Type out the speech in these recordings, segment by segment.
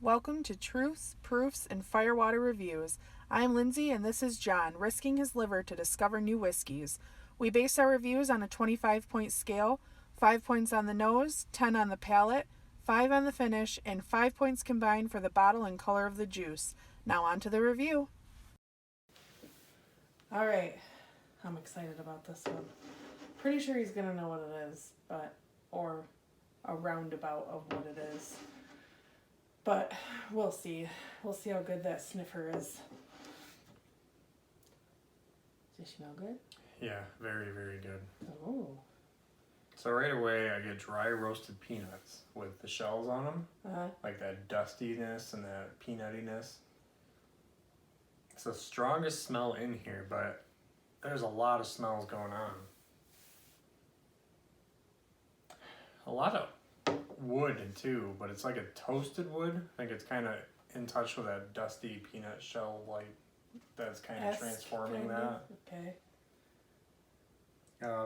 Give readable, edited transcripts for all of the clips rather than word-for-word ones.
Welcome to Truths, Proofs, and Firewater Reviews. I'm Lindsey and this is John, risking his liver to discover new whiskeys. We base our reviews on a 25-point scale, 5 points on the nose, 10 on the palate, 5 on the finish, and 5 points combined for the bottle and color of the juice. Now on to the review. All right, I'm excited about this one. Pretty sure he's gonna know what it is, or a roundabout of what it is. But we'll see. We'll see how good that sniffer is. Does she smell good? Yeah, very, very good. Oh. So right away I get dry roasted peanuts with the shells on them. Like that dustiness and that peanutiness. It's the strongest smell in here, but there's a lot of smells going on. A lot of wood too, but it's like a toasted wood. I think it's kind of in touch with that dusty peanut shell, like that's kind of transforming that. Okay.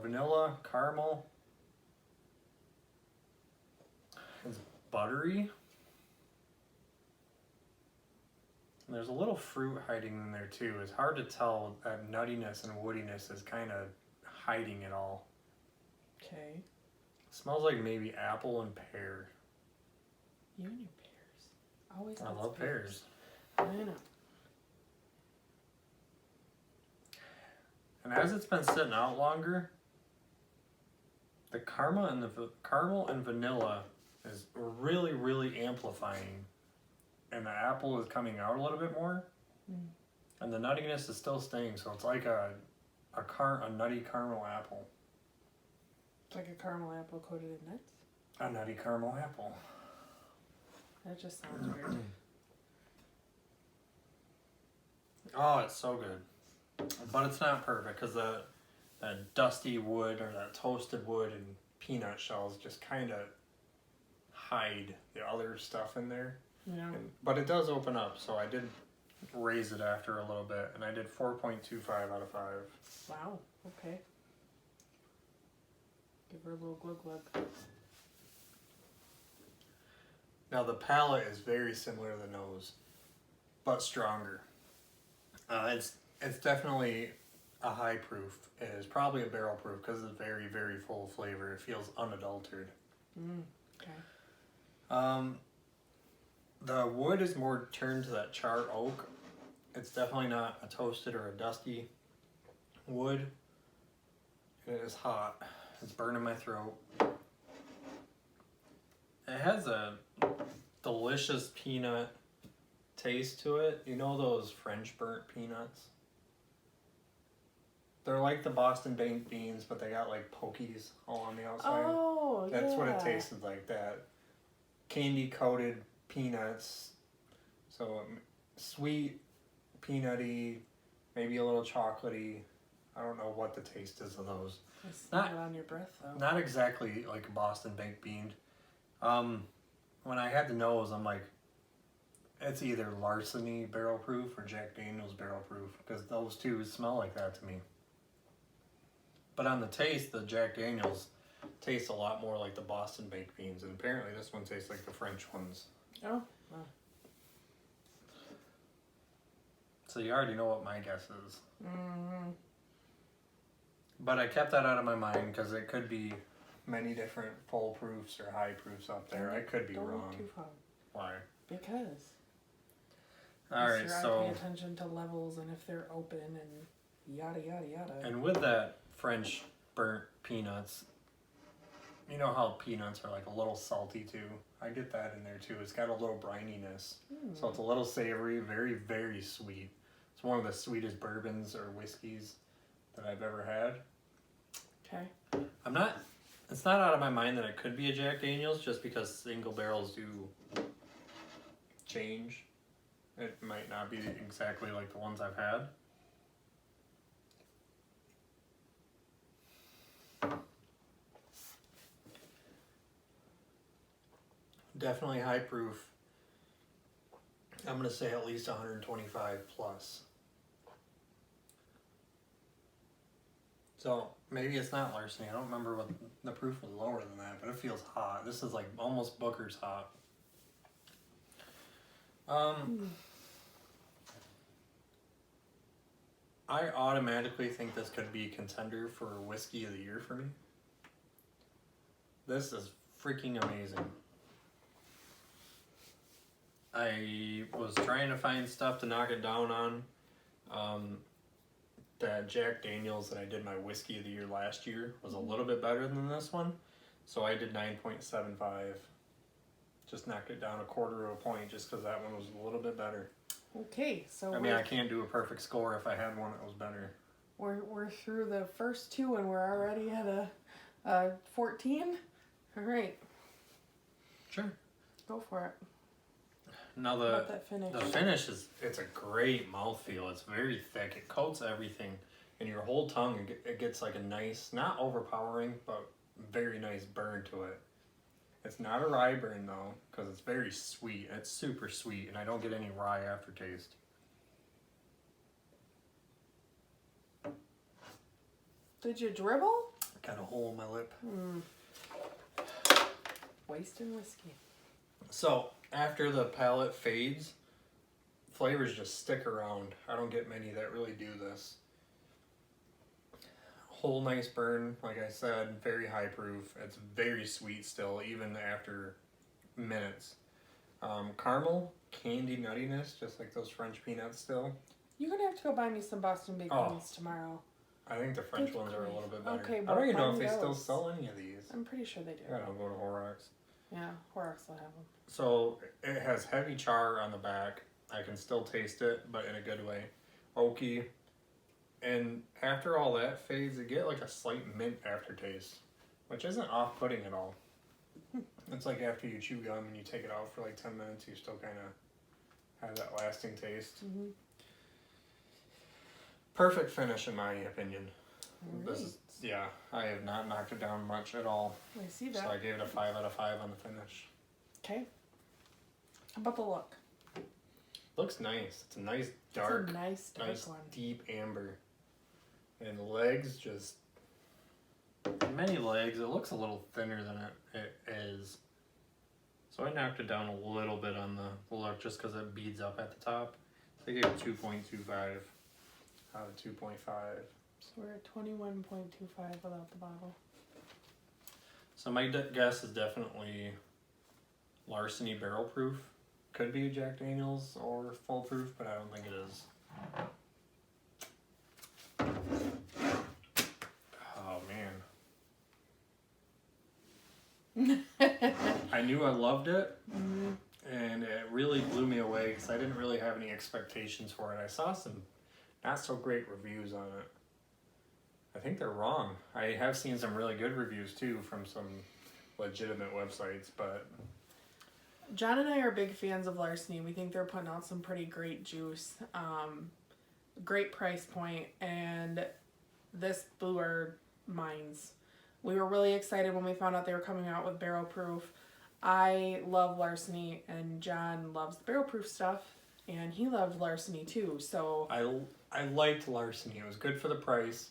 Vanilla, caramel. It's buttery. And there's a little fruit hiding in there too. It's hard to tell. That nuttiness and woodiness is kind of hiding it all. Okay. Smells like maybe apple and pear. You and your pears. Always. I love pears. I know. And as it's been sitting out longer, the caramel and vanilla is really, really amplifying, and the apple is coming out a little bit more, and the nuttiness is still staying. So it's like a nutty caramel apple. It's like a caramel apple coated in nuts. A nutty caramel apple. That just sounds weird. Oh, it's so good. But it's not perfect because that dusty wood or that toasted wood and peanut shells just kind of hide the other stuff in there. Yeah. But it does open up, so I did raise it after a little bit, and I did 4.25 out of 5. Wow. Okay. Give her a little glug glug. Now the palate is very similar to the nose, but stronger. It's definitely a high proof. It is probably a barrel proof because it's very, very full of flavor. It feels unadulterated. Okay. The wood is more turned to that charred oak. It's definitely not a toasted or a dusty wood. It is hot. It's burning my throat. It has a delicious peanut taste to it. You know those French burnt peanuts? They're like the Boston baked beans, but they got like pokies all on the outside. Oh, That's yeah. what it tasted like, that candy coated peanuts. So sweet, peanutty, maybe a little chocolatey. I don't know what the taste is of those. It's not on your breath though. Not exactly like a Boston baked bean. When I had the nose, I'm like, it's either Larceny barrel proof or Jack Daniel's barrel proof, because those two smell like that to me. But on the taste, the Jack Daniel's tastes a lot more like the Boston baked beans, and apparently this one tastes like the French ones. Oh. So you already know what my guess is. Mm-hmm. But I kept that out of my mind because it could be many different full proofs or high proofs up there. I could be Don't wrong. look too far. Why? Because. All right, so pay attention to levels and if they're open and yada yada yada. And with that French burnt peanuts, you know how peanuts are like a little salty too? I get that in there too. It's got a little brininess. So it's a little savory, very, very sweet. It's one of the sweetest bourbons or whiskeys that I've ever had. Okay. It's not out of my mind that it could be a Jack Daniel's just because single barrels do change. It might not be exactly like the ones I've had. Definitely high proof. I'm going to say at least 125 plus. So maybe it's not Larceny. I don't remember what the proof was lower than that, but it feels hot. This is like almost Booker's hot. I automatically think this could be a contender for Whiskey of the Year for me. This is freaking amazing. I was trying to find stuff to knock it down on. That Jack Daniels that I did my Whiskey of the Year last year was a little bit better than this one. So I did 9.75. Just knocked it down a quarter of a point just because that one was a little bit better. Okay, so I mean, I can't do a perfect score if I had one that was better. We're through the first two and we're already at a 14. All right. Sure. Go for it. Now that finish? The finish it's a great mouthfeel. It's very thick. It coats everything, and your whole tongue it gets like a nice, not overpowering, but very nice burn to it. It's not a rye burn though, because it's very sweet. It's super sweet, and I don't get any rye aftertaste. Did you dribble? I got a hole in my lip. Wasting whiskey. So after the palate fades, flavors just stick around. I don't get many that really do this. Whole nice burn, like I said, very high proof. It's very sweet still, even after minutes. Caramel, candy nuttiness, just like those French peanuts still. You're going to have to go buy me some Boston Baked Beans tomorrow. I think the French ones are a little bit better. Okay, I don't even know if they still sell any of these. I'm pretty sure they do. I gotta go to Horrocks. Yeah, Horrocks will have them. So it has heavy char on the back. I can still taste it, but in a good way. Oaky. And after all that fades, you get like a slight mint aftertaste, which isn't off-putting at all. It's like after you chew gum and you take it out for like 10 minutes, you still kind of have that lasting taste. Mm-hmm. Perfect finish in my opinion. Right. This is, yeah, I have not knocked it down much at all. I see that. So I gave it a 5 out of 5 on the finish. Okay. How about the look? Looks nice. It's a nice dark, nice one. Deep amber. And the legs just many legs. It looks a little thinner than it is. So I knocked it down a little bit on the look just because it beads up at the top. So I gave it 2.25 out of 2.5. So we're at 21.25 without the bottle. So my guess is definitely Larceny barrel proof. Could be Jack Daniels or full proof, but I don't think it is. Oh man. I knew I loved it, and it really blew me away because I didn't really have any expectations for it. I saw some not so great reviews on it. I think they're wrong. I have seen some really good reviews too from some legitimate websites, but John and I are big fans of Larceny. We think they're putting out some pretty great juice. Great price point, and this blew our minds. We were really excited when we found out they were coming out with barrel proof. I love Larceny, and John loves the barrel proof stuff, and he loved Larceny too. So I liked Larceny. It was good for the price.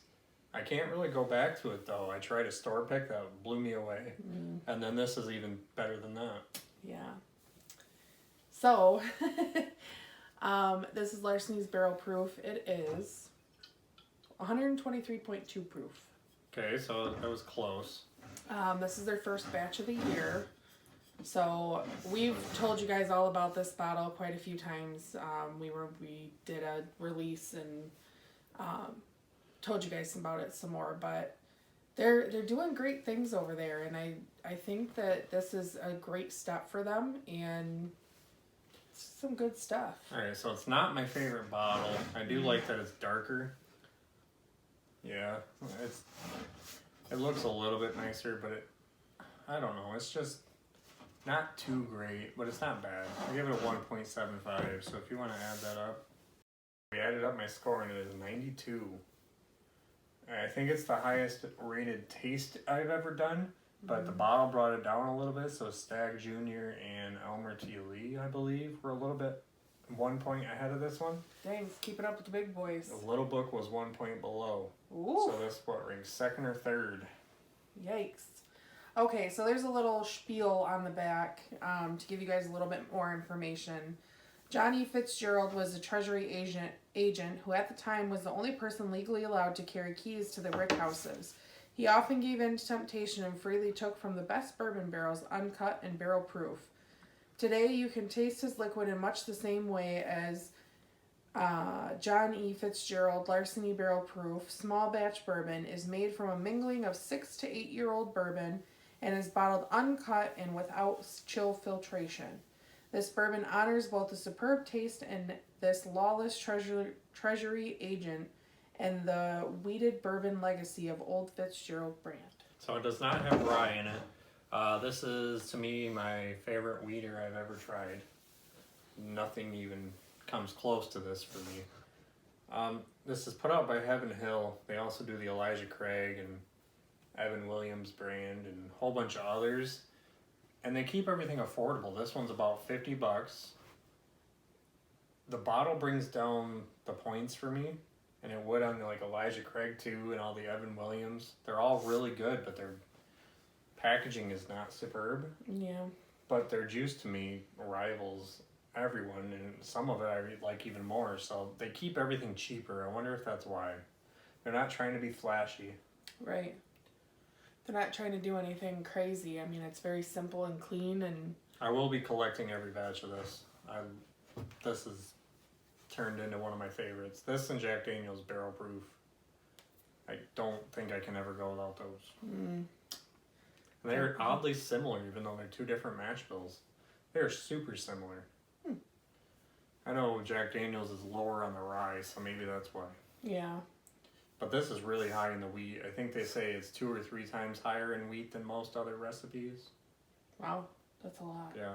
I can't really go back to it though. I tried a store pick that blew me away, and then this is even better than that. Yeah. So this is Larceny's barrel proof. It is 123.2 proof. Okay, so that was close. This is their first batch of the year. So we've told you guys all about this bottle quite a few times. We did a release and told you guys about it some more, but they're doing great things over there, and I think that this is a great step for them, and it's some good stuff. Alright, so it's not my favorite bottle. I do like that it's darker. Yeah, it looks a little bit nicer, but I don't know, it's just not too great, but it's not bad. I give it a 1.75, so if you want to add that up. We added up my score and it is 92. I think it's the highest rated taste I've ever done, but the bottle brought it down a little bit, so Stag Jr. and Elmer T. Lee, I believe, were a little bit 1 point ahead of this one. Dang, it's keeping up with the big boys. The Little Book was 1 point below. Ooh. So this what ranks second or third. Yikes. Okay, so there's a little spiel on the back to give you guys a little bit more information. John E. Fitzgerald was a Treasury agent who at the time was the only person legally allowed to carry keys to the rick houses. He often gave in to temptation and freely took from the best bourbon barrels, uncut and barrel proof. Today you can taste his liquid in much the same way as John E. Fitzgerald Larceny Barrel Proof small batch bourbon is made from a mingling of 6 to 8 year old bourbon and is bottled uncut and without chill filtration. This bourbon honors both the superb taste and this lawless treasury agent and the weeded bourbon legacy of Old Fitzgerald brand. So it does not have rye in it. This is, to me, my favorite weeder I've ever tried. Nothing even comes close to this for me. This is put out by Heaven Hill. They also do the Elijah Craig and Evan Williams brand and a whole bunch of others. And they keep everything affordable. This one's about $50. The bottle brings down the points for me, and it would on like Elijah Craig too, and all the Evan Williams. They're all really good, but their packaging is not superb. Yeah. But their juice to me rivals everyone, and some of it I like even more. So they keep everything cheaper. I wonder if that's why. They're not trying to be flashy. Right. They're not trying to do anything crazy. I mean, it's very simple and clean, and I will be collecting every batch of this. This is turned into one of my favorites. This and Jack Daniel's Barrel Proof. I don't think I can ever go without those. And they're oddly similar, even though they're two different mash bills. They're super similar. I know Jack Daniel's is lower on the rye, so maybe that's why. Yeah. But this is really high in the wheat. I think they say it's 2 or 3 times higher in wheat than most other recipes. Wow, that's a lot. Yeah.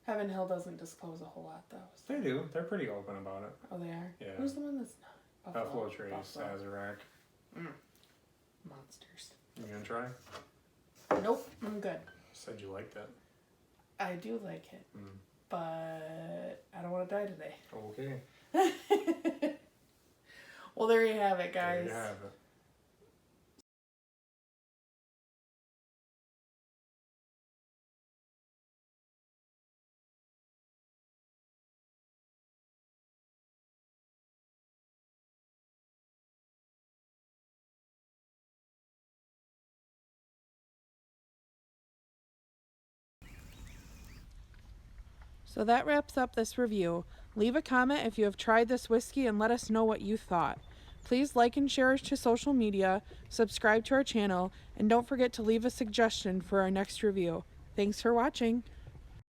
Heaven Hill doesn't disclose a whole lot, though. So. They do. They're pretty open about it. Oh, they are? Yeah. Who's the one that's not? Buffalo Trace, Sazerac. Monsters. You gonna try? Nope, I'm good. Said you liked it. I do like it, but I don't want to die today. Okay. Well, there you have it, guys. There you have it. So that wraps up this review. Leave a comment if you have tried this whiskey and let us know what you thought. Please like and share us to social media, subscribe to our channel, and don't forget to leave a suggestion for our next review. Thanks for watching.